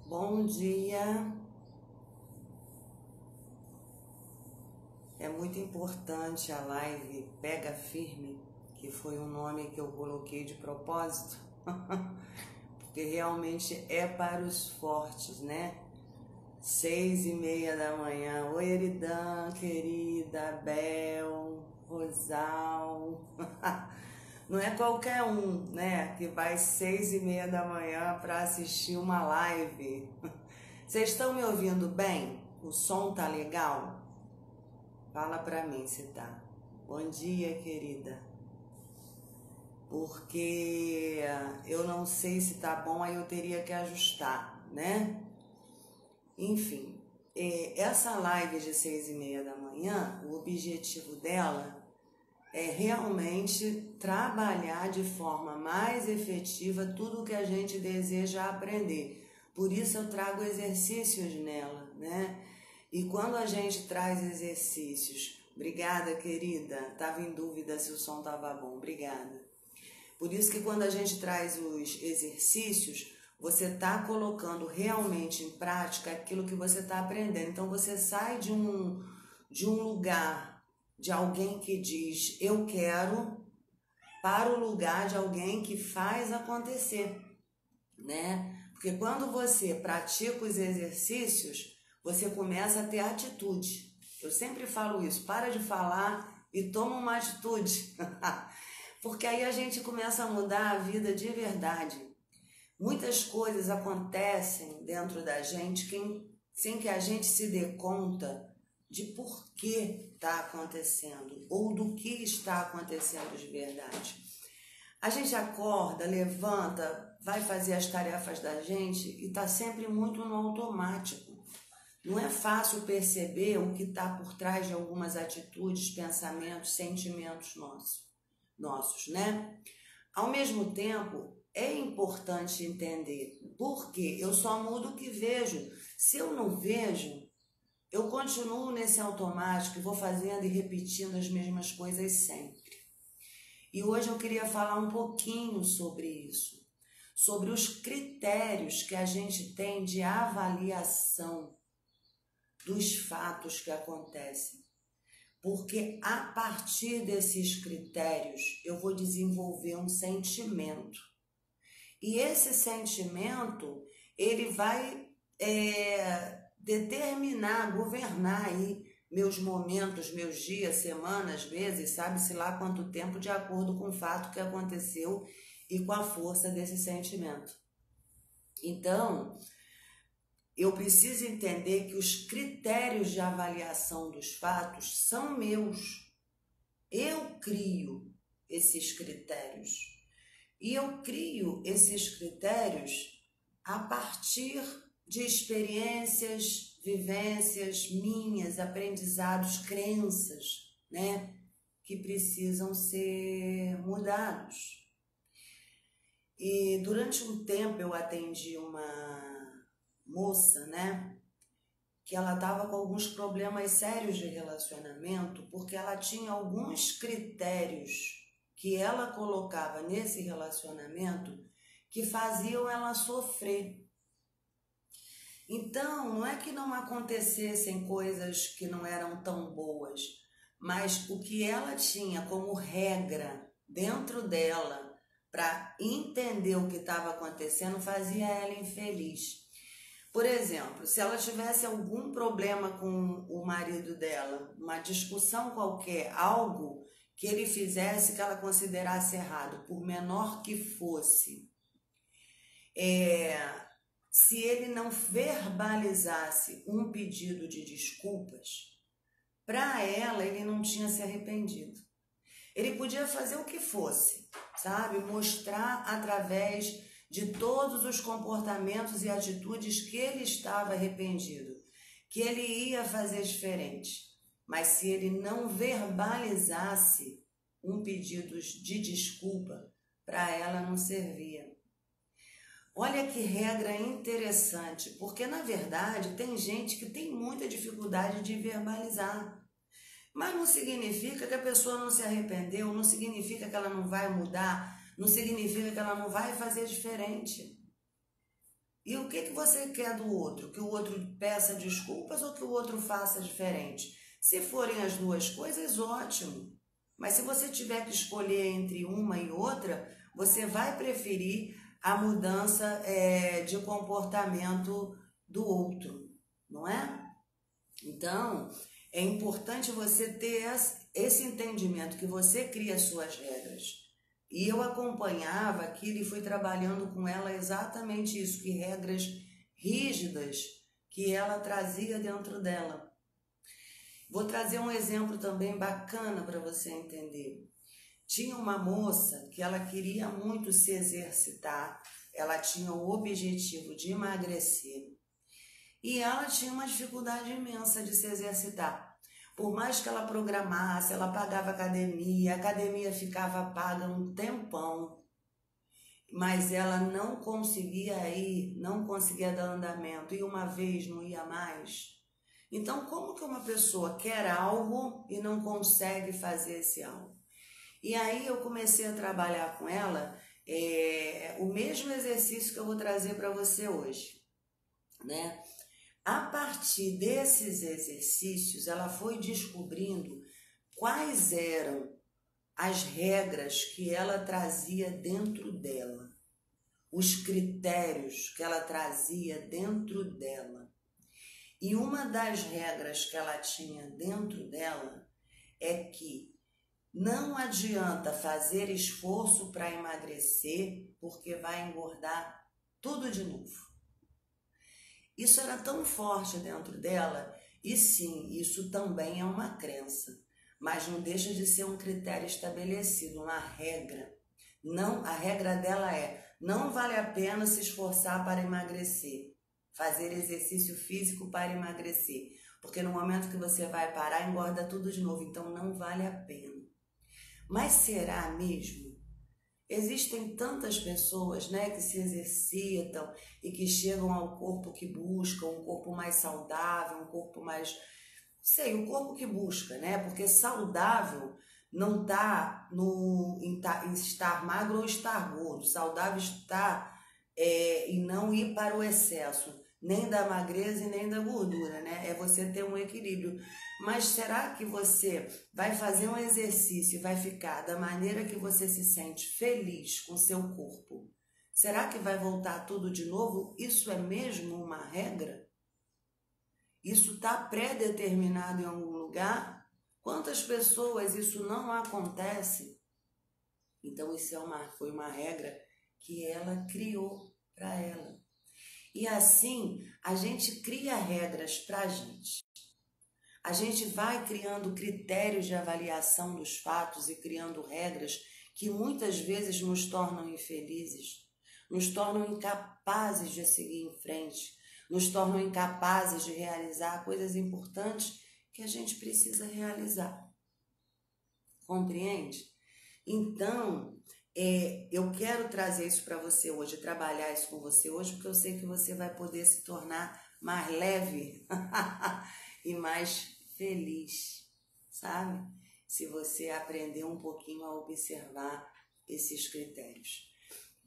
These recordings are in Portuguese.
Bom dia. É muito importante a live Pega Firme, que foi um nome que eu coloquei de propósito, porque realmente é para os fortes, né? 6:30 da manhã. Oi, Eridan, querida, Bel, Rosal. Não é qualquer um, né, que vai 6:30 da manhã para assistir uma live. Vocês estão me ouvindo bem? O som tá legal? Fala pra mim se tá. Bom dia, querida. Porque eu não sei se tá bom, aí eu teria que ajustar, né? Enfim, essa live de 6:30 da manhã, o objetivo dela é realmente trabalhar de forma mais efetiva tudo o que a gente deseja aprender. Por isso eu trago exercícios nela, né? E quando a gente traz exercícios, obrigada, querida, estava em dúvida se o som estava bom, obrigada. Por isso que quando a gente traz os exercícios, você está colocando realmente em prática aquilo que você está aprendendo. Então você sai de um lugar de alguém que diz eu quero para o lugar de alguém que faz acontecer, né? Porque quando você pratica os exercícios, você começa a ter atitude. Eu sempre falo isso, para de falar e toma uma atitude. Porque aí a gente começa a mudar a vida de verdade. Muitas coisas acontecem dentro da gente sem que a gente se dê conta de por que está acontecendo ou do que está acontecendo de verdade. A gente acorda, levanta, vai fazer as tarefas da gente e está sempre muito no automático. Não é fácil perceber o que está por trás de algumas atitudes, pensamentos, sentimentos nossos, né? Ao mesmo tempo, é importante entender porque eu só mudo o que vejo. Se eu não vejo, eu continuo nesse automático e vou fazendo e repetindo as mesmas coisas sempre. E hoje eu queria falar um pouquinho sobre isso, sobre os critérios que a gente tem de avaliação dos fatos que acontecem. Porque a partir desses critérios eu vou desenvolver um sentimento. E esse sentimento, ele vai determinar, governar aí meus momentos, meus dias, semanas, meses, sabe-se lá quanto tempo, de acordo com o fato que aconteceu e com a força desse sentimento. Então, eu preciso entender que os critérios de avaliação dos fatos são meus. Eu crio esses critérios. E eu crio esses critérios a partir de experiências, vivências minhas, aprendizados, crenças, né, que precisam ser mudados. E durante um tempo eu atendi uma moça, né, que ela estava com alguns problemas sérios de relacionamento, porque ela tinha alguns critérios que ela colocava nesse relacionamento que faziam ela sofrer. Então, não é que não acontecessem coisas que não eram tão boas, mas o que ela tinha como regra dentro dela para entender o que estava acontecendo fazia ela infeliz. Por exemplo, se ela tivesse algum problema com o marido dela, uma discussão qualquer, algo que ele fizesse que ela considerasse errado, por menor que fosse, se ele não verbalizasse um pedido de desculpas, para ela ele não tinha se arrependido. Ele podia fazer o que fosse, sabe? Mostrar através de todos os comportamentos e atitudes que ele estava arrependido, que ele ia fazer diferente. Mas se ele não verbalizasse um pedido de desculpa, para ela não servia. Olha que regra interessante, porque na verdade tem gente que tem muita dificuldade de verbalizar. Mas não significa que a pessoa não se arrependeu, não significa que ela não vai mudar, não significa que ela não vai fazer diferente. E o que você quer do outro? Que o outro peça desculpas ou que o outro faça diferente? Se forem as duas coisas, ótimo. Mas se você tiver que escolher entre uma e outra, você vai preferir a mudança de comportamento do outro, não é? Então, é importante você ter esse entendimento que você cria as suas regras. E eu acompanhava aquilo e fui trabalhando com ela exatamente isso, que regras rígidas que ela trazia dentro dela. Vou trazer um exemplo também bacana para você entender. Tinha uma moça que ela queria muito se exercitar, ela tinha o objetivo de emagrecer e ela tinha uma dificuldade imensa de se exercitar. Por mais que ela programasse, ela pagava academia, a academia ficava paga um tempão, mas ela não conseguia ir, não conseguia dar andamento, e uma vez não ia mais. Então, como que uma pessoa quer algo e não consegue fazer esse algo? E aí eu comecei a trabalhar com ela o mesmo exercício que eu vou trazer para você hoje, né? A partir desses exercícios, ela foi descobrindo quais eram as regras que ela trazia dentro dela, os critérios que ela trazia dentro dela. E uma das regras que ela tinha dentro dela é que não adianta fazer esforço para emagrecer, porque vai engordar tudo de novo. Isso era tão forte dentro dela, e sim, isso também é uma crença, mas não deixa de ser um critério estabelecido, uma regra. Não, a regra dela não vale a pena se esforçar para emagrecer, fazer exercício físico para emagrecer, porque no momento que você vai parar, engorda tudo de novo, então não vale a pena. Mas será mesmo? Existem tantas pessoas, né, que se exercitam e que chegam ao corpo que buscam, um corpo mais saudável, um corpo mais... o corpo que busca, né? Porque saudável não está em estar magro ou estar gordo. Saudável está em não ir para o excesso, nem da magreza e nem da gordura, né? É você ter um equilíbrio. Mas será que você vai fazer um exercício e vai ficar da maneira que você se sente feliz com seu corpo? Será que vai voltar tudo de novo? Isso é mesmo uma regra? Isso está pré-determinado em algum lugar? Quantas pessoas isso não acontece? Então isso foi uma regra que ela criou para ela. E assim, a gente cria regras para a gente. A gente vai criando critérios de avaliação dos fatos e criando regras que muitas vezes nos tornam infelizes, nos tornam incapazes de seguir em frente, nos tornam incapazes de realizar coisas importantes que a gente precisa realizar. Compreende? Então, eu quero trazer isso para você hoje, trabalhar isso com você hoje, porque eu sei que você vai poder se tornar mais leve e mais feliz, sabe? Se você aprender um pouquinho a observar esses critérios.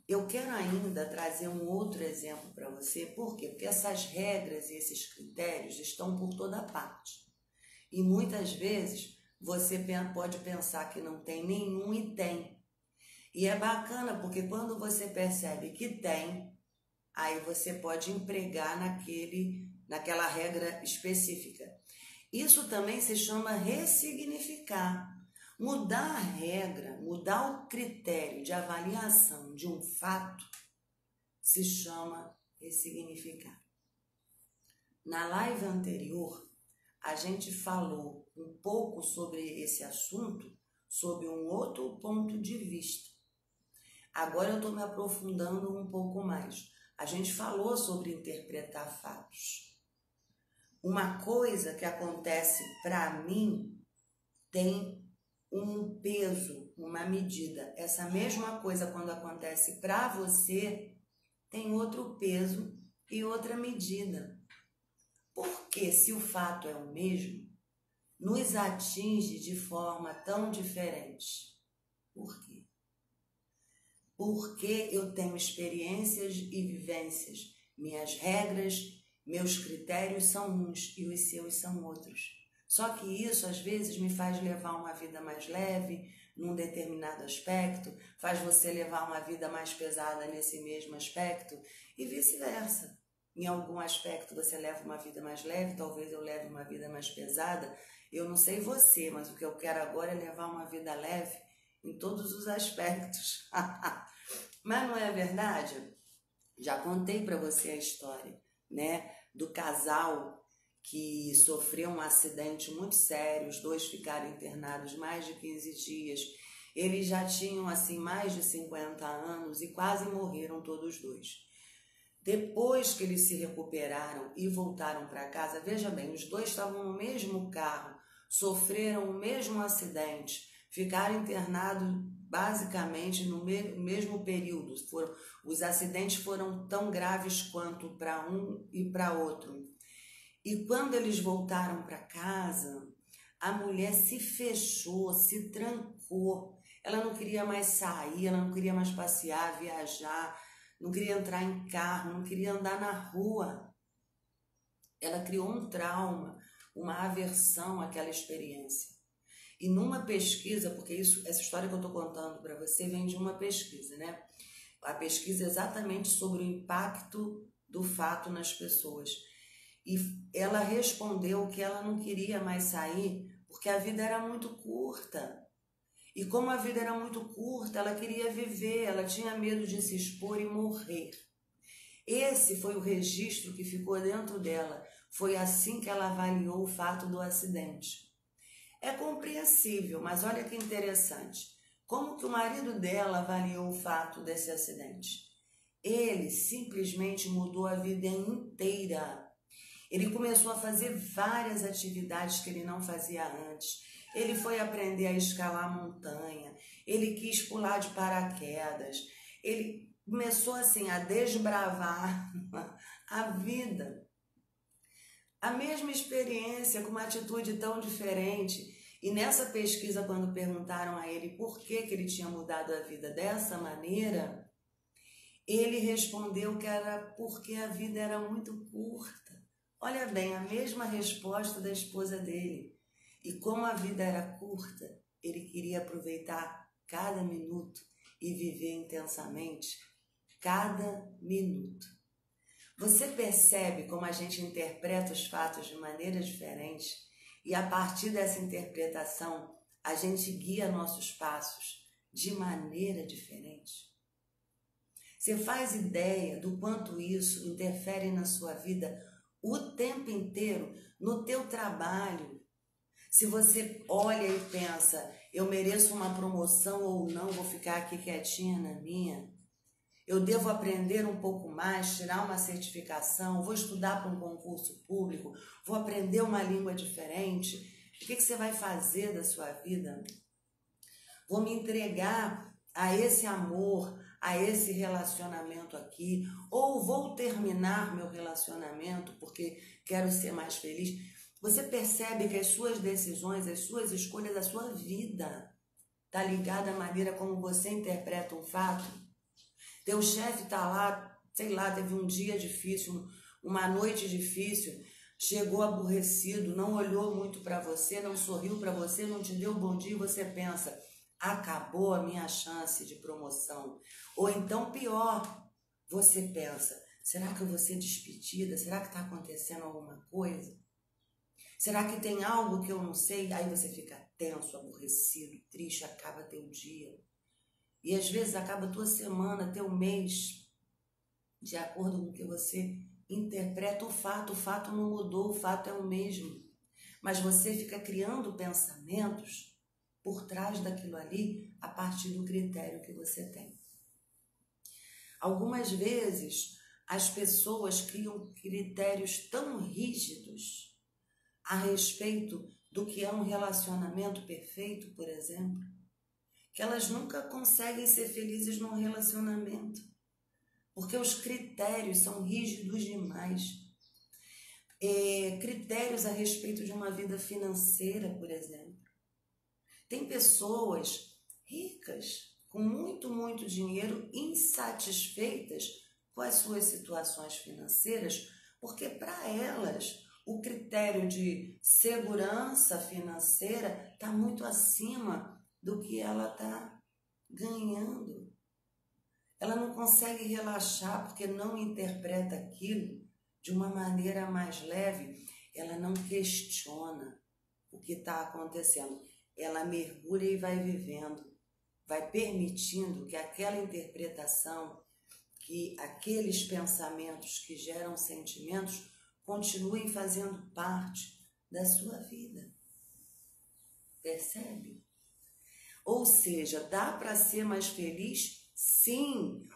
Eu quero ainda trazer um outro exemplo para você, por quê? Porque essas regras e esses critérios estão por toda parte. E muitas vezes você pode pensar que não tem nenhum e tem. E é bacana porque quando você percebe que tem, aí você pode empregar naquela regra específica. Isso também se chama ressignificar. Mudar a regra, mudar o critério de avaliação de um fato, se chama ressignificar. Na live anterior, a gente falou um pouco sobre esse assunto, sob um outro ponto de vista. Agora eu estou me aprofundando um pouco mais. A gente falou sobre interpretar fatos. Uma coisa que acontece para mim tem um peso, uma medida. Essa mesma coisa, quando acontece para você, tem outro peso e outra medida. Porque se o fato é o mesmo, nos atinge de forma tão diferente. Por quê? Porque eu tenho experiências e vivências Minhas regras, meus critérios são uns e os seus são outros. Só que isso às vezes me faz levar uma vida mais leve num determinado aspecto, faz você levar uma vida mais pesada nesse mesmo aspecto e vice-versa. Em algum aspecto você leva uma vida mais leve, talvez eu leve uma vida mais pesada. Eu não sei você, mas o que eu quero agora é levar uma vida leve em todos os aspectos. Mas não é verdade? Já contei para você a história, né, do casal que sofreu um acidente muito sério, os dois ficaram internados mais de 15 dias. Eles já tinham assim mais de 50 anos e quase morreram todos dois. Depois que eles se recuperaram e voltaram para casa, veja bem, os dois estavam no mesmo carro, sofreram o mesmo acidente, ficaram internados basicamente no mesmo período. Os acidentes foram tão graves quanto para um e para outro. E quando eles voltaram para casa, a mulher se fechou, se trancou. Ela não queria mais sair, ela não queria mais passear, viajar, não queria entrar em carro, não queria andar na rua. Ela criou um trauma, uma aversão àquela experiência. E numa pesquisa, porque essa história que eu estou contando para você vem de uma pesquisa, né? A pesquisa é exatamente sobre o impacto do fato nas pessoas. E ela respondeu que ela não queria mais sair porque a vida era muito curta. E como a vida era muito curta, ela queria viver, ela tinha medo de se expor e morrer. Esse foi o registro que ficou dentro dela. Foi assim que ela avaliou o fato do acidente. É compreensível, mas olha que interessante. Como que o marido dela avaliou o fato desse acidente? Ele simplesmente mudou a vida inteira. Ele começou a fazer várias atividades que ele não fazia antes. Ele foi aprender a escalar montanha, ele quis pular de paraquedas, ele começou assim a desbravar a vida. A mesma experiência com uma atitude tão diferente. E nessa pesquisa, quando perguntaram a ele por que ele tinha mudado a vida dessa maneira, ele respondeu que era porque a vida era muito curta. Olha bem, a mesma resposta da esposa dele. E como a vida era curta, ele queria aproveitar cada minuto e viver intensamente cada minuto. Você percebe como a gente interpreta os fatos de maneira diferente e a partir dessa interpretação a gente guia nossos passos de maneira diferente? Você faz ideia do quanto isso interfere na sua vida o tempo inteiro, no teu trabalho? Se você olha e pensa, eu mereço uma promoção ou não, vou ficar aqui quietinha na minha. Eu devo aprender um pouco mais, tirar uma certificação, vou estudar para um concurso público, vou aprender uma língua diferente. O que você vai fazer da sua vida? Vou me entregar a esse amor, a esse relacionamento aqui, ou vou terminar meu relacionamento porque quero ser mais feliz. Você percebe que as suas decisões, as suas escolhas, a sua vida está ligada à maneira como você interpreta um fato? Teu chefe está lá, sei lá, teve um dia difícil, uma noite difícil, chegou aborrecido, não olhou muito para você, não sorriu para você, não te deu bom dia e você pensa, acabou a minha chance de promoção. Ou então pior, você pensa, será que eu vou ser despedida? Será que está acontecendo alguma coisa? Será que tem algo que eu não sei? Aí você fica tenso, aborrecido, triste, acaba teu dia. E às vezes acaba tua semana, teu mês, de acordo com o que você interpreta o fato não mudou, o fato é o mesmo. Mas você fica criando pensamentos por trás daquilo ali a partir do critério que você tem. Algumas vezes as pessoas criam critérios tão rígidos a respeito do que é um relacionamento perfeito, por exemplo, que elas nunca conseguem ser felizes num relacionamento, porque os critérios são rígidos demais. Critérios a respeito de uma vida financeira, por exemplo. Tem pessoas ricas, com muito, muito dinheiro, insatisfeitas com as suas situações financeiras, porque para elas o critério de segurança financeira está muito acima do que ela está ganhando. Ela não consegue relaxar porque não interpreta aquilo de uma maneira mais leve. Ela não questiona o que está acontecendo. Ela mergulha e vai vivendo, vai permitindo que aquela interpretação, que aqueles pensamentos que geram sentimentos continuem fazendo parte da sua vida. Percebe? Ou seja, dá para ser mais feliz? Sim!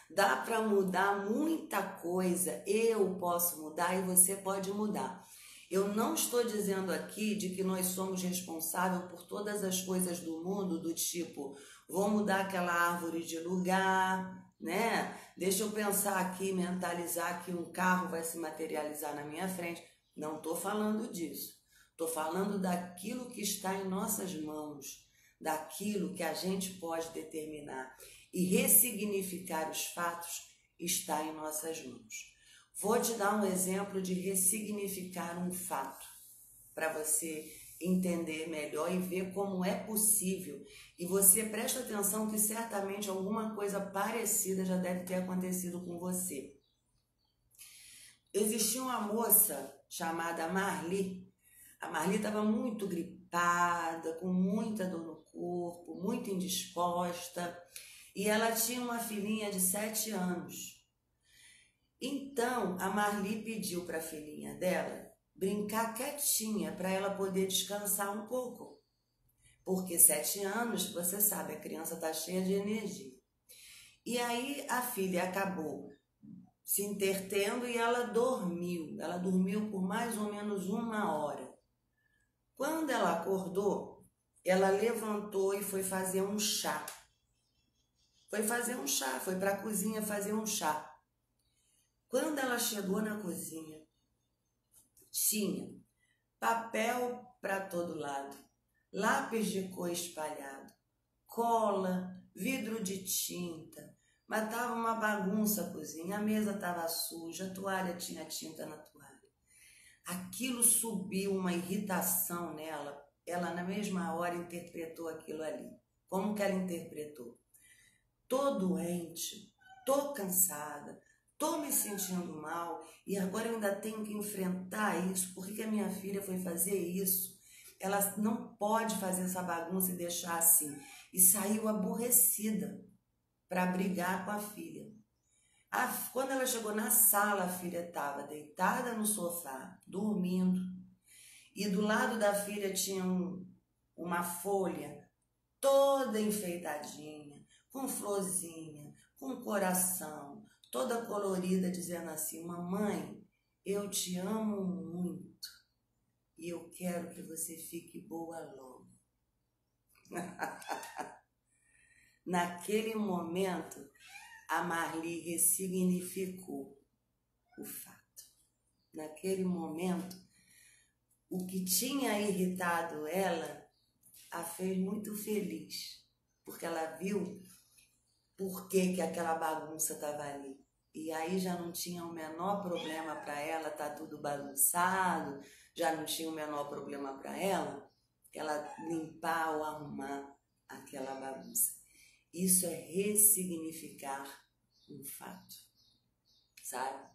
Dá para mudar muita coisa. Eu posso mudar e você pode mudar. Eu não estou dizendo aqui de que nós somos responsáveis por todas as coisas do mundo, do tipo, vou mudar aquela árvore de lugar, né? Deixa eu pensar aqui, mentalizar que um carro vai se materializar na minha frente. Não estou falando disso. Estou falando daquilo que está em nossas mãos, daquilo que a gente pode determinar. E ressignificar os fatos está em nossas mãos. Vou te dar um exemplo de ressignificar um fato, para você entender melhor e ver como é possível. E você presta atenção que certamente alguma coisa parecida já deve ter acontecido com você. Existia uma moça chamada Marli. A Marli estava muito gripada, com muita dor no corpo, muito indisposta. E ela tinha uma filhinha de 7 anos. Então, a Marli pediu para a filhinha dela brincar quietinha para ela poder descansar um pouco. Porque 7 anos, você sabe, a criança está cheia de energia. E aí a filha acabou se intertendo e ela dormiu. Ela dormiu por mais ou menos 1 hora. Quando ela acordou, ela levantou e foi fazer um chá. Foi para a cozinha fazer um chá. Quando ela chegou na cozinha, tinha papel para todo lado, lápis de cor espalhado, cola, vidro de tinta, mas estava uma bagunça a cozinha, a mesa estava suja, a toalha tinha tinta na toalha. Aquilo subiu uma irritação nela, ela na mesma hora interpretou aquilo ali. Como que ela interpretou? Tô doente, tô cansada, tô me sentindo mal e agora eu ainda tenho que enfrentar isso. Por que a minha filha foi fazer isso? Ela não pode fazer essa bagunça e deixar assim. E saiu aborrecida para brigar com a filha. Quando ela chegou na sala, a filha estava deitada no sofá, dormindo. E do lado da filha tinha uma folha toda enfeitadinha, com florzinha, com coração, toda colorida, dizendo assim: mamãe, eu te amo muito e eu quero que você fique boa logo. Naquele momento, a Marli ressignificou o fato. Naquele momento, o que tinha irritado ela a fez muito feliz, porque ela viu por que aquela bagunça estava ali. E aí já não tinha o menor problema para ela, tá tudo bagunçado, já não tinha o menor problema para ela limpar ou arrumar aquela bagunça. Isso é ressignificar um fato, sabe?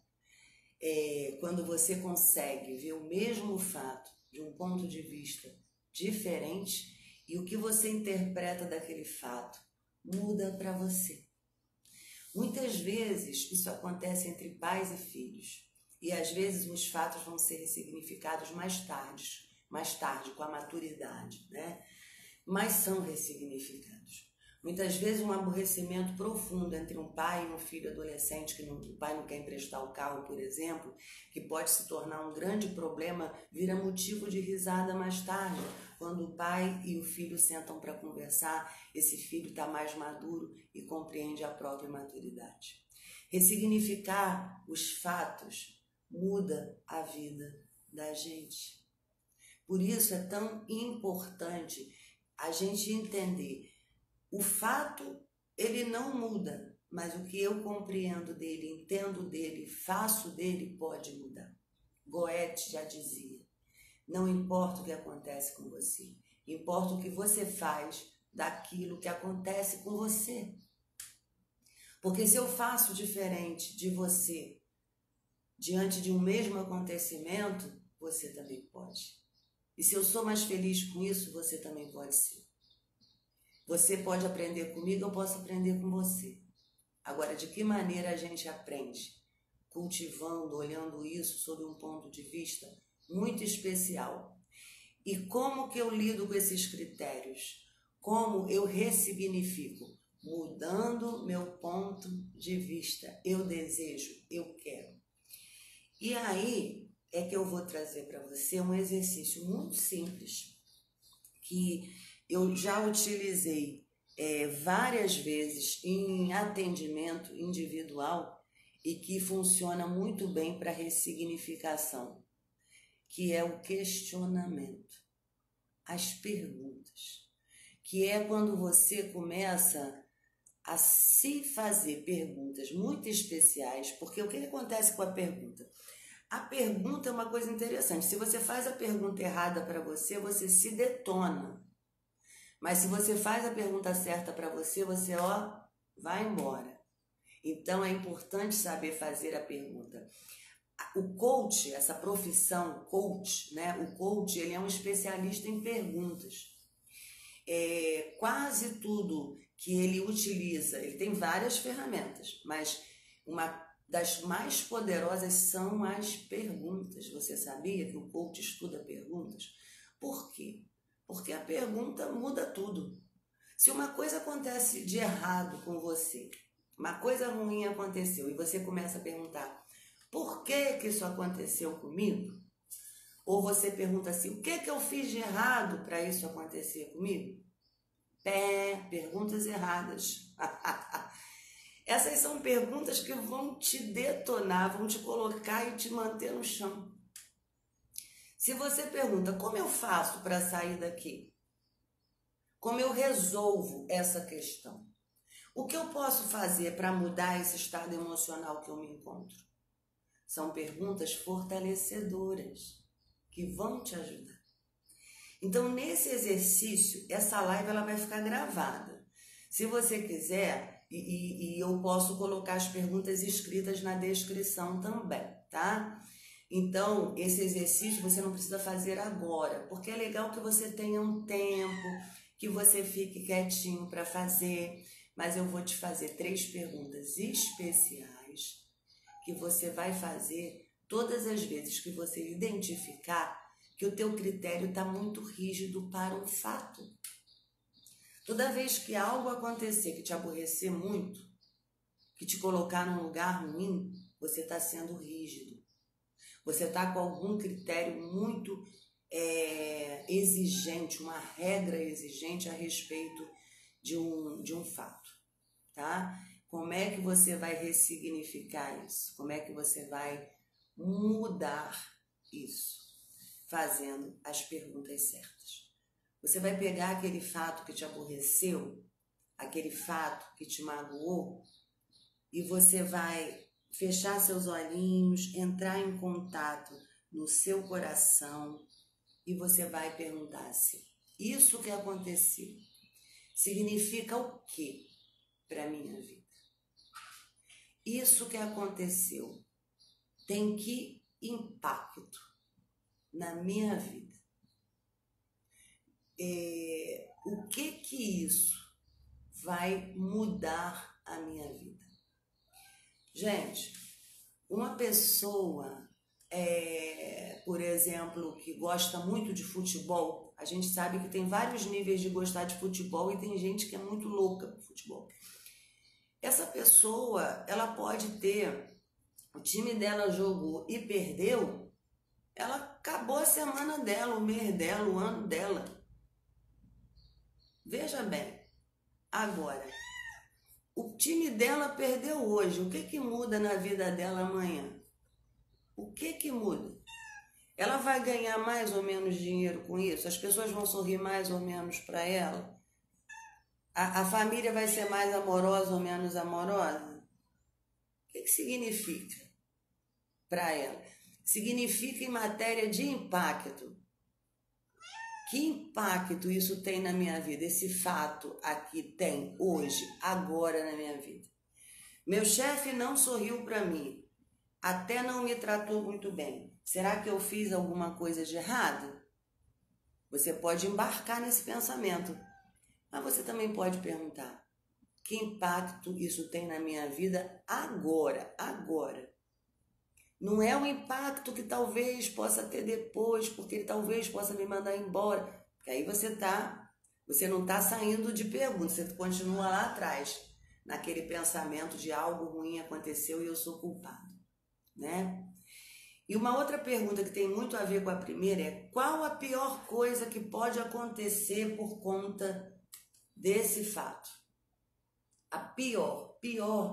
Quando você consegue ver o mesmo fato de um ponto de vista diferente e o que você interpreta daquele fato muda para você. Muitas vezes isso acontece entre pais e filhos e às vezes os fatos vão ser ressignificados mais tarde com a maturidade, né? Mas são ressignificados. Muitas vezes um aborrecimento profundo entre um pai e um filho adolescente, que o pai não quer emprestar o carro, por exemplo, que pode se tornar um grande problema, vira motivo de risada mais tarde, quando o pai e o filho sentam para conversar, esse filho está mais maduro e compreende a própria maturidade. Ressignificar os fatos muda a vida da gente. Por isso é tão importante a gente entender. O fato, ele não muda, mas o que eu compreendo dele, entendo dele, faço dele, pode mudar. Goethe já dizia, não importa o que acontece com você, importa o que você faz daquilo que acontece com você. Porque se eu faço diferente de você, diante de um mesmo acontecimento, você também pode. E se eu sou mais feliz com isso, você também pode ser. Você pode aprender comigo, eu posso aprender com você. Agora, de que maneira a gente aprende? Cultivando, olhando isso sob um ponto de vista muito especial. E como que eu lido com esses critérios? Como eu ressignifico? Mudando meu ponto de vista. Eu desejo, eu quero. E aí é que eu vou trazer para você um exercício muito simples que eu já utilizei várias vezes em atendimento individual e que funciona muito bem para ressignificação, que é o questionamento, as perguntas, que é quando você começa a se fazer perguntas muito especiais, porque o que acontece com a pergunta? A pergunta é uma coisa interessante. Se você faz a pergunta errada para você, você se detona. Mas se você faz a pergunta certa para você, você vai embora. Então é importante saber fazer a pergunta. O coach, essa profissão coach, né? O coach, ele é um especialista em perguntas. Quase tudo que ele utiliza, ele tem várias ferramentas, mas uma das mais poderosas são as perguntas. Você sabia que o coach estuda perguntas? Por quê? Porque a pergunta muda tudo. Se uma coisa acontece de errado com você, uma coisa ruim aconteceu e você começa a perguntar, por que que isso aconteceu comigo? Ou você pergunta assim, o que que eu fiz de errado para isso acontecer comigo? Perguntas erradas. Essas são perguntas que vão te detonar, vão te colocar e te manter no chão. Se você pergunta, como eu faço para sair daqui? Como eu resolvo essa questão? O que eu posso fazer para mudar esse estado emocional que eu me encontro? São perguntas fortalecedoras que vão te ajudar. Então, nesse exercício, essa live ela vai ficar gravada. Se você quiser, e eu posso colocar as perguntas escritas na descrição também, tá? Então, esse exercício você não precisa fazer agora, porque é legal que você tenha um tempo, que você fique quietinho para fazer, mas eu vou te fazer 3 perguntas especiais que você vai fazer todas as vezes que você identificar que o teu critério está muito rígido para um fato. Toda vez que algo acontecer que te aborrecer muito, que te colocar num lugar ruim, você está sendo rígido. Você está com algum critério muito exigente, uma regra exigente a respeito de um fato, tá? Como é que você vai ressignificar isso? Como é que você vai mudar isso? Fazendo as perguntas certas. Você vai pegar aquele fato que te aborreceu, aquele fato que te magoou, e você vai fechar seus olhinhos, entrar em contato no seu coração e você vai perguntar assim, isso que aconteceu significa o quê para a minha vida? Isso que aconteceu tem que impacto na minha vida? O que isso vai mudar a minha vida? Gente, uma pessoa, por exemplo, que gosta muito de futebol, a gente sabe que tem vários níveis de gostar de futebol e tem gente que é muito louca por futebol. Essa pessoa, ela pode ter, o time dela jogou e perdeu, ela acabou a semana dela, o mês dela, o ano dela. Veja bem, agora, o time dela perdeu hoje, o que muda na vida dela amanhã? O que muda? Ela vai ganhar mais ou menos dinheiro com isso? As pessoas vão sorrir mais ou menos para ela? A família vai ser mais amorosa ou menos amorosa? O que significa para ela? Significa em matéria de impacto. Que impacto isso tem na minha vida? Esse fato aqui tem hoje, agora na minha vida. Meu chefe não sorriu para mim, até não me tratou muito bem. Será que eu fiz alguma coisa de errado? Você pode embarcar nesse pensamento, mas você também pode perguntar: que impacto isso tem na minha vida agora? Agora. Não é um impacto que talvez possa ter depois, porque ele talvez possa me mandar embora. Porque aí você não está saindo de pergunta, você continua lá atrás, naquele pensamento de algo ruim aconteceu e eu sou culpado, né? E uma outra pergunta que tem muito a ver com a primeira é: qual a pior coisa que pode acontecer por conta desse fato? A pior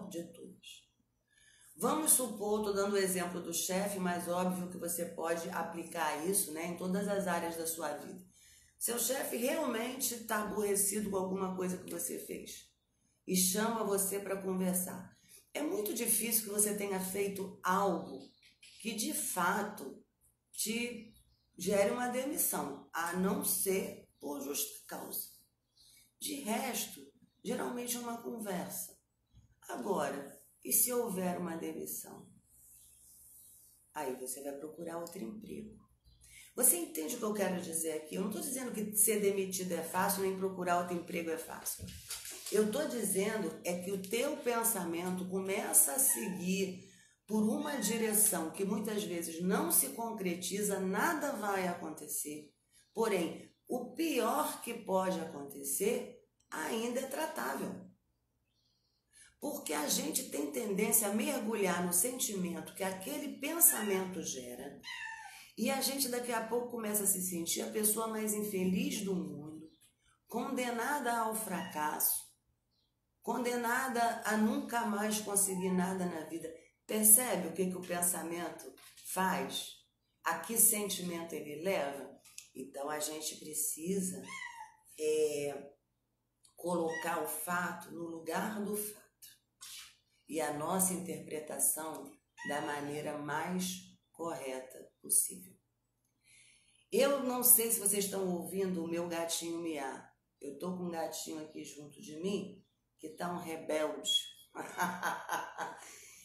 de todas. Vamos supor, estou dando o exemplo do chefe, mas óbvio que você pode aplicar isso, né, em todas as áreas da sua vida. Seu chefe realmente está aborrecido com alguma coisa que você fez e chama você para conversar. É muito difícil que você tenha feito algo que de fato te gere uma demissão, a não ser por justa causa. De resto, geralmente é uma conversa. Agora, e se houver uma demissão? Aí você vai procurar outro emprego. Você entende o que eu quero dizer aqui? Eu não estou dizendo que ser demitido é fácil, nem procurar outro emprego é fácil. Eu estou dizendo é que o teu pensamento começa a seguir por uma direção que muitas vezes não se concretiza, nada vai acontecer. Porém, o pior que pode acontecer ainda é tratável. Porque a gente tem tendência a mergulhar no sentimento que aquele pensamento gera e a gente daqui a pouco começa a se sentir a pessoa mais infeliz do mundo, condenada ao fracasso, condenada a nunca mais conseguir nada na vida. Percebe o que o pensamento faz? A que sentimento ele leva? Então a gente precisa colocar o fato no lugar do fato e a nossa interpretação da maneira mais correta possível. Eu não sei se vocês estão ouvindo o meu gatinho miar. Eu estou com um gatinho aqui junto de mim que está um rebelde.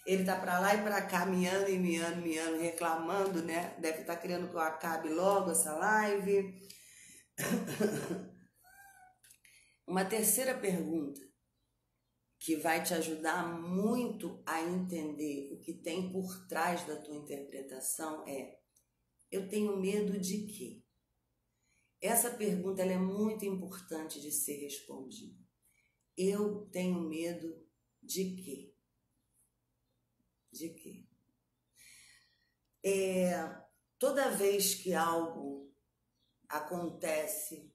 Ele tá para lá e para cá, miando, reclamando, né? Deve estar querendo que eu acabe logo essa live. Uma terceira pergunta que vai te ajudar muito a entender o que tem por trás da tua interpretação é: eu tenho medo de quê? Essa pergunta ela é muito importante de ser respondida. Eu tenho medo de quê? De quê? Toda vez que algo acontece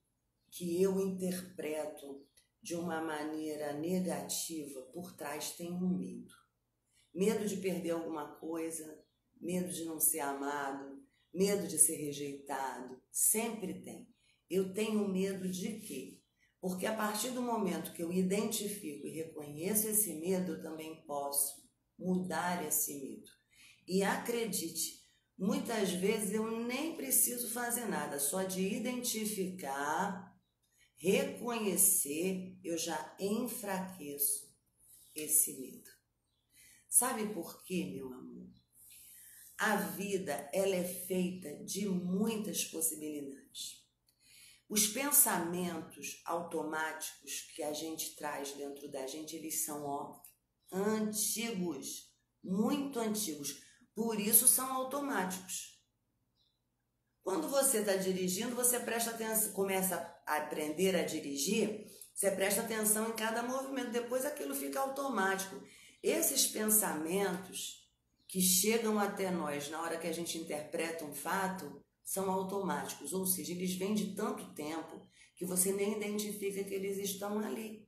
que eu interpreto de uma maneira negativa, por trás tem um medo. Medo de perder alguma coisa, medo de não ser amado, medo de ser rejeitado, sempre tem. Eu tenho medo de quê? Porque a partir do momento que eu identifico e reconheço esse medo, eu também posso mudar esse medo. E acredite, muitas vezes eu nem preciso fazer nada, só de identificar, reconhecer, eu já enfraqueço esse medo. Sabe por quê, meu amor? A vida, ela é feita de muitas possibilidades. Os pensamentos automáticos que a gente traz dentro da gente, eles são antigos, muito antigos. Por isso são automáticos. Quando você está dirigindo, você presta atenção, começa a aprender a dirigir, você presta atenção em cada movimento, depois aquilo fica automático. Esses pensamentos que chegam até nós na hora que a gente interpreta um fato são automáticos, ou seja, eles vêm de tanto tempo que você nem identifica que eles estão ali.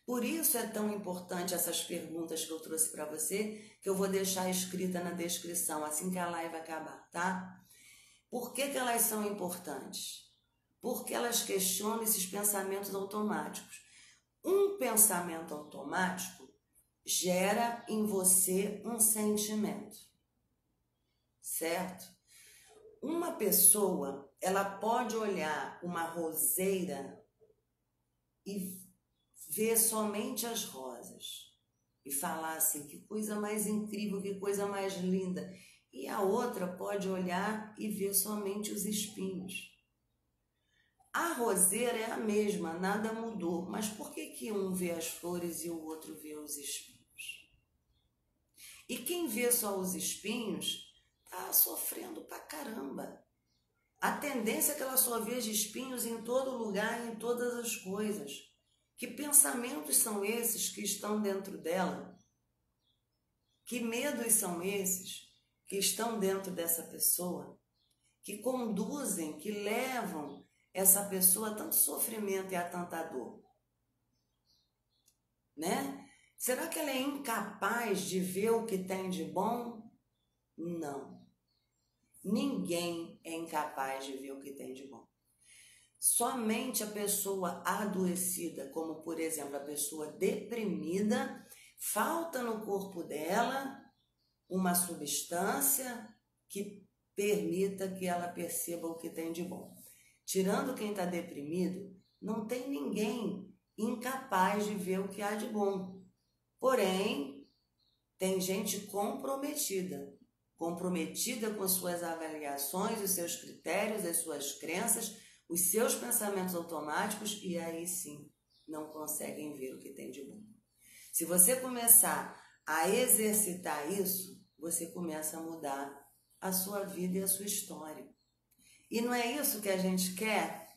Por isso é tão importante essas perguntas que eu trouxe para você, que eu vou deixar escrita na descrição assim que a live acabar, tá? Por que elas são importantes? porque elas questionam esses pensamentos automáticos. Um pensamento automático gera em você um sentimento, certo? Uma pessoa, ela pode olhar uma roseira e ver somente as rosas e falar assim, que coisa mais incrível, que coisa mais linda. E a outra pode olhar e ver somente os espinhos. A roseira é a mesma, nada mudou, mas por que um vê as flores e o outro vê os espinhos? E quem vê só os espinhos está sofrendo pra caramba. A tendência é que ela só veja espinhos em todo lugar, em todas as coisas. Que pensamentos são esses que estão dentro dela? Que medos são esses que estão dentro dessa pessoa? Que conduzem, que levam essa pessoa a tanto sofrimento e a tanta dor? Né? Será que ela é incapaz de ver o que tem de bom? Não. Ninguém é incapaz de ver o que tem de bom. Somente a pessoa adoecida, como por exemplo a pessoa deprimida, falta no corpo dela uma substância que permita que ela perceba o que tem de bom. Tirando quem está deprimido, não tem ninguém incapaz de ver o que há de bom. Porém, tem gente comprometida com suas avaliações, os seus critérios, as suas crenças, os seus pensamentos automáticos, e aí sim não conseguem ver o que tem de bom. Se você começar a exercitar isso, você começa a mudar a sua vida e a sua história. E não é isso que a gente quer?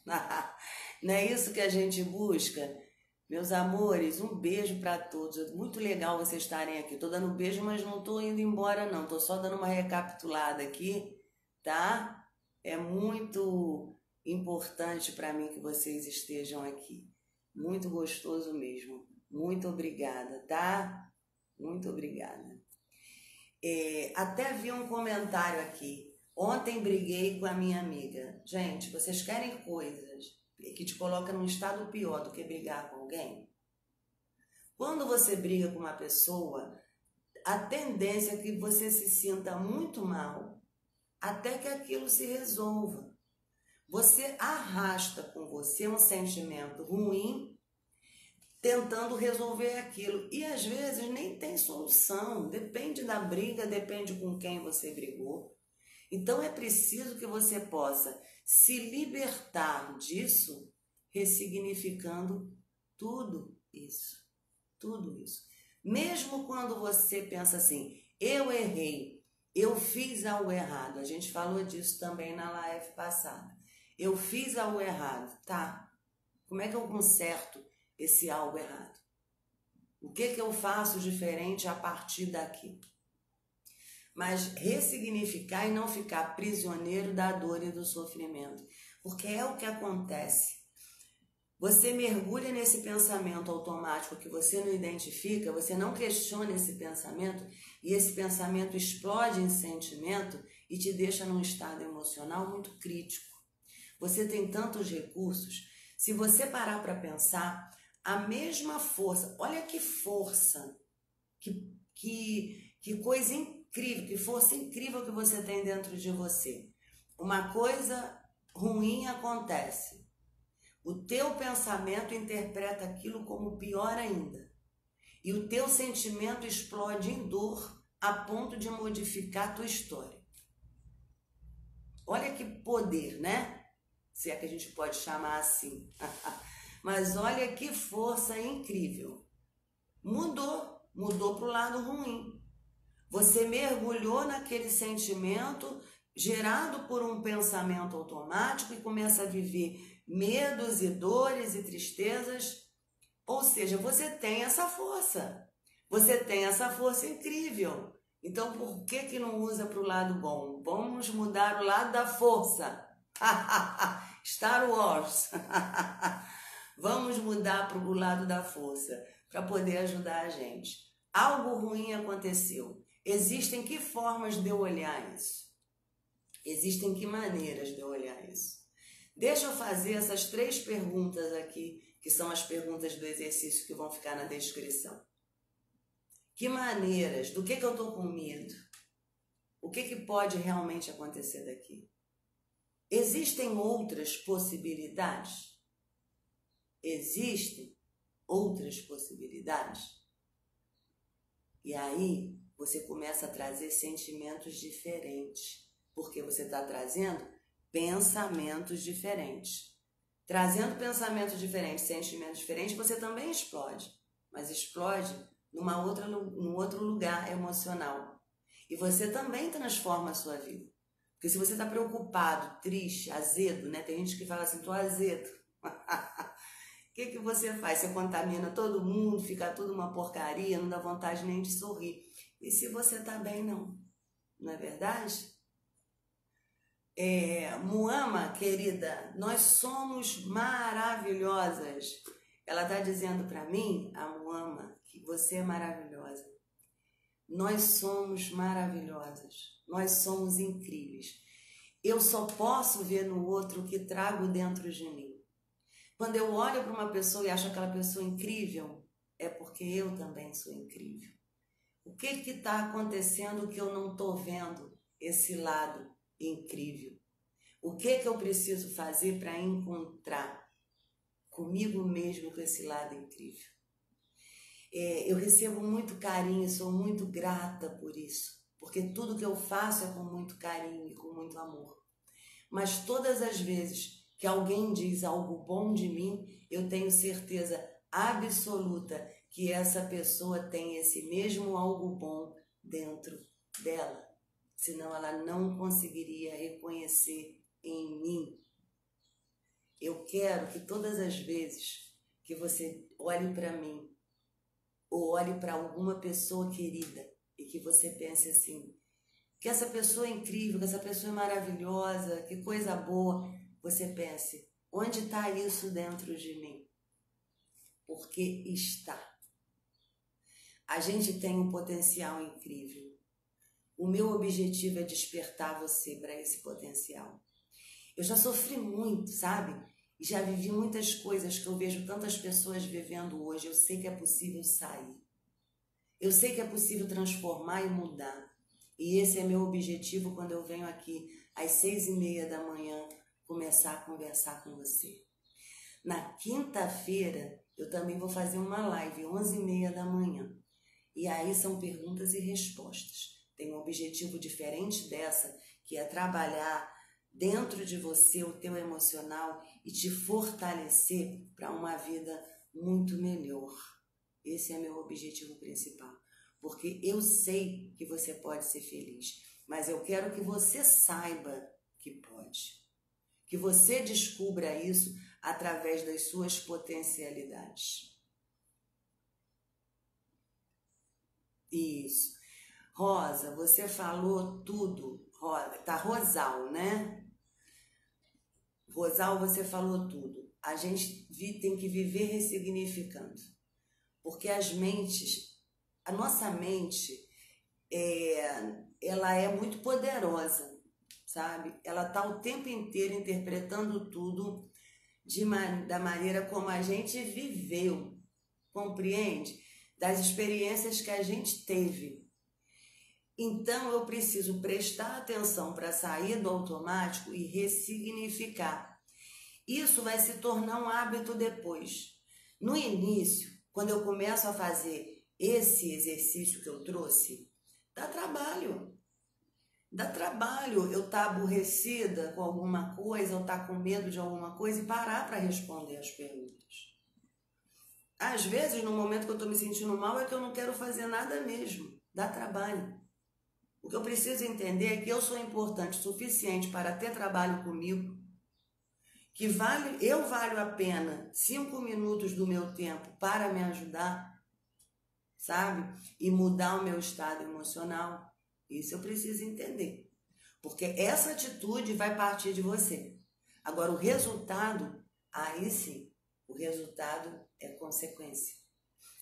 Não é isso que a gente busca? Meus amores, um beijo para todos. Muito legal vocês estarem aqui. Estou dando beijo, mas não estou indo embora não. Estou só dando uma recapitulada aqui, tá? É muito importante para mim que vocês estejam aqui. Muito gostoso mesmo. Muito obrigada, tá? Muito obrigada. Até vi um comentário aqui. Ontem briguei com a minha amiga. Gente, vocês querem coisas que te colocam num estado pior do que brigar com alguém? Quando você briga com uma pessoa, a tendência é que você se sinta muito mal até que aquilo se resolva. Você arrasta com você um sentimento ruim tentando resolver aquilo. E às vezes nem tem solução. Depende da briga, depende com quem você brigou. Então é preciso que você possa se libertar disso, ressignificando tudo isso. Tudo isso. Mesmo quando você pensa assim, eu errei, eu fiz algo errado. A gente falou disso também na live passada. Eu fiz algo errado, tá? Como é que eu conserto esse algo errado? O que eu faço diferente a partir daqui? Mas ressignificar e não ficar prisioneiro da dor e do sofrimento. Porque é o que acontece. Você mergulha nesse pensamento automático que você não identifica, você não questiona esse pensamento, e esse pensamento explode em sentimento e te deixa num estado emocional muito crítico. Você tem tantos recursos. Se você parar para pensar, a mesma força, olha que força, que coisa incrível, que força incrível que você tem dentro de você. Uma coisa ruim acontece. O teu pensamento interpreta aquilo como pior ainda. E o teu sentimento explode em dor a ponto de modificar a tua história. Olha que poder, né? Se é que a gente pode chamar assim. Mas olha que força incrível. Mudou para o lado ruim. Você mergulhou naquele sentimento gerado por um pensamento automático e começa a viver medos e dores e tristezas. Ou seja, você tem essa força. Você tem essa força incrível. Então, por que não usa para o lado bom? Vamos mudar o lado da força. Star Wars. Vamos mudar para o lado da força, para poder ajudar a gente. Algo ruim aconteceu. Existem que formas de eu olhar isso? Existem que maneiras de eu olhar isso? Deixa eu fazer essas 3 perguntas aqui, que são as perguntas do exercício que vão ficar na descrição. Que maneiras? Do que eu estou com medo? O que pode realmente acontecer daqui? Existem outras possibilidades? Existem outras possibilidades? E aí você começa a trazer sentimentos diferentes, porque você está trazendo pensamentos diferentes. Trazendo pensamentos diferentes, sentimentos diferentes, você também explode, mas explode num outro lugar emocional. E você também transforma a sua vida. Porque se você está preocupado, triste, azedo, né? Tem gente que fala assim, tô azedo. O que você faz? Você contamina todo mundo, fica tudo uma porcaria, não dá vontade nem de sorrir. E se você está bem, não. Não é verdade? Muama, querida, nós somos maravilhosas. Ela está dizendo para mim, a Muama, que você é maravilhosa. Nós somos maravilhosas. Nós somos incríveis. Eu só posso ver no outro o que trago dentro de mim. Quando eu olho para uma pessoa e acho aquela pessoa incrível, é porque eu também sou incrível. O que está acontecendo que eu não estou vendo esse lado incrível? O que eu preciso fazer para encontrar comigo mesmo com esse lado incrível? Eu recebo muito carinho, sou muito grata por isso, porque tudo que eu faço é com muito carinho e com muito amor. Mas todas as vezes que alguém diz algo bom de mim, eu tenho certeza absoluta que essa pessoa tem esse mesmo algo bom dentro dela. Senão ela não conseguiria reconhecer em mim. Eu quero que todas as vezes que você olhe para mim, ou olhe para alguma pessoa querida, e que você pense assim, que essa pessoa é incrível, que essa pessoa é maravilhosa, que coisa boa, você pense, onde está isso dentro de mim? Porque está. A gente tem um potencial incrível. O meu objetivo é despertar você para esse potencial. Eu já sofri muito, sabe? E já vivi muitas coisas que eu vejo tantas pessoas vivendo hoje. Eu sei que é possível sair. Eu sei que é possível transformar e mudar. E esse é meu objetivo quando eu venho aqui às 6h30 da manhã começar a conversar com você. Na quinta-feira eu também vou fazer uma live, 11h30 da manhã. E aí são perguntas e respostas. Tem um objetivo diferente dessa, que é trabalhar dentro de você o teu emocional e te fortalecer para uma vida muito melhor. Esse é meu objetivo principal. Porque eu sei que você pode ser feliz, mas eu quero que você saiba que pode. Que você descubra isso através das suas potencialidades. Isso. Rosa, você falou tudo. Tá Rosal, né? Rosal, você falou tudo. A gente tem que viver ressignificando. Porque a nossa mente, ela é muito poderosa, sabe? Ela tá o tempo inteiro interpretando tudo da maneira como a gente viveu, compreende? Das experiências que a gente teve. Então eu preciso prestar atenção para sair do automático e ressignificar. Isso vai se tornar um hábito depois. No início, quando eu começo a fazer esse exercício que eu trouxe, dá trabalho. Dá trabalho eu estar aborrecida com alguma coisa, ou estar com medo de alguma coisa e parar para responder as perguntas. Às vezes, no momento que eu estou me sentindo mal, é que eu não quero fazer nada mesmo. Dá trabalho. O que eu preciso entender é que eu sou importante o suficiente para ter trabalho comigo, que eu valho a pena 5 minutos do meu tempo para me ajudar, sabe? E mudar o meu estado emocional. Isso eu preciso entender. Porque essa atitude vai partir de você. Agora, o resultado, aí sim, o resultado é consequência.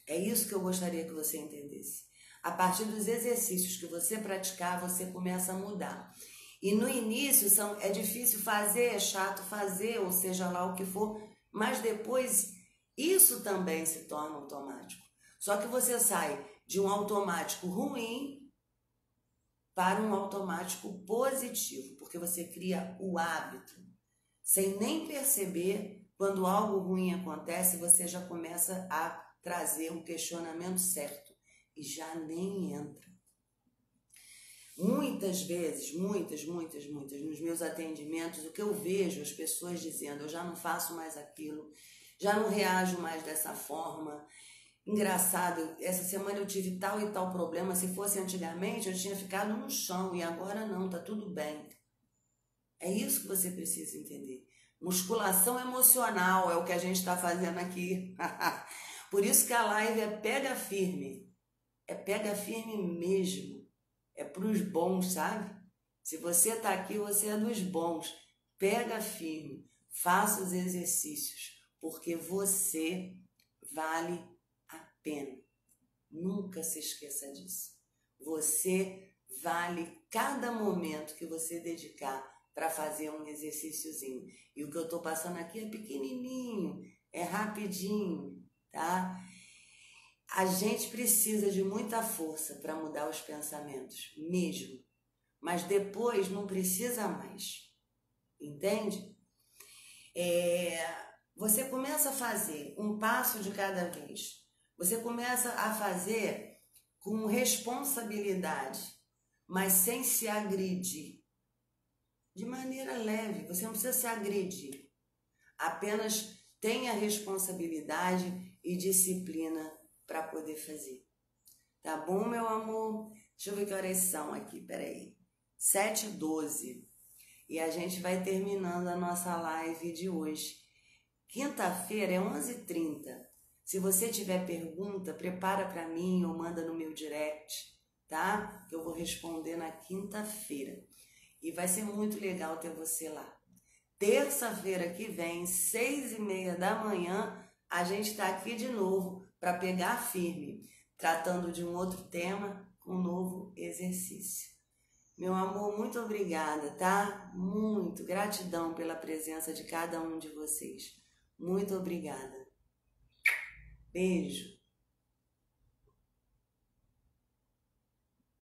É isso que eu gostaria que você entendesse. A partir dos exercícios que você praticar, você começa a mudar. E no início é difícil fazer, é chato fazer, ou seja lá o que for, mas depois isso também se torna automático. Só que você sai de um automático ruim para um automático positivo, porque você cria o hábito. Sem nem perceber, quando algo ruim acontece, você já começa a trazer um questionamento certo e já nem entra. Muitas vezes, muitas, nos meus atendimentos, o que eu vejo as pessoas dizendo, eu já não faço mais aquilo, já não reajo mais dessa forma. Engraçado, essa semana eu tive tal e tal problema, se fosse antigamente eu tinha ficado no chão e agora não, tá tudo bem. É isso que você precisa entender. Musculação emocional é o que a gente está fazendo aqui. Por isso que a live é pega firme. É pega firme mesmo. É para os bons, sabe? Se você está aqui, você é dos bons. Pega firme. Faça os exercícios. Porque você vale a pena. Nunca se esqueça disso. Você vale cada momento que você dedicar para fazer um exercíciozinho. E o que eu estou passando aqui é pequenininho, é rapidinho, tá? A gente precisa de muita força para mudar os pensamentos, mesmo. Mas depois não precisa mais, entende? Você começa a fazer um passo de cada vez. Você começa a fazer com responsabilidade, mas sem se agredir. De maneira leve, você não precisa se agredir. Apenas tenha responsabilidade e disciplina para poder fazer. Tá bom, meu amor? Deixa eu ver que horas são aqui, peraí. 7h12. E a gente vai terminando a nossa live de hoje. Quinta-feira é 11h30. Se você tiver pergunta, prepara para mim ou manda no meu direct, tá? Que eu vou responder na quinta-feira. E vai ser muito legal ter você lá. Terça-feira que vem, 6h30 da manhã, a gente está aqui de novo para pegar firme, tratando de um outro tema com um novo exercício. Meu amor, muito obrigada, tá? Muito gratidão pela presença de cada um de vocês. Muito obrigada. Beijo.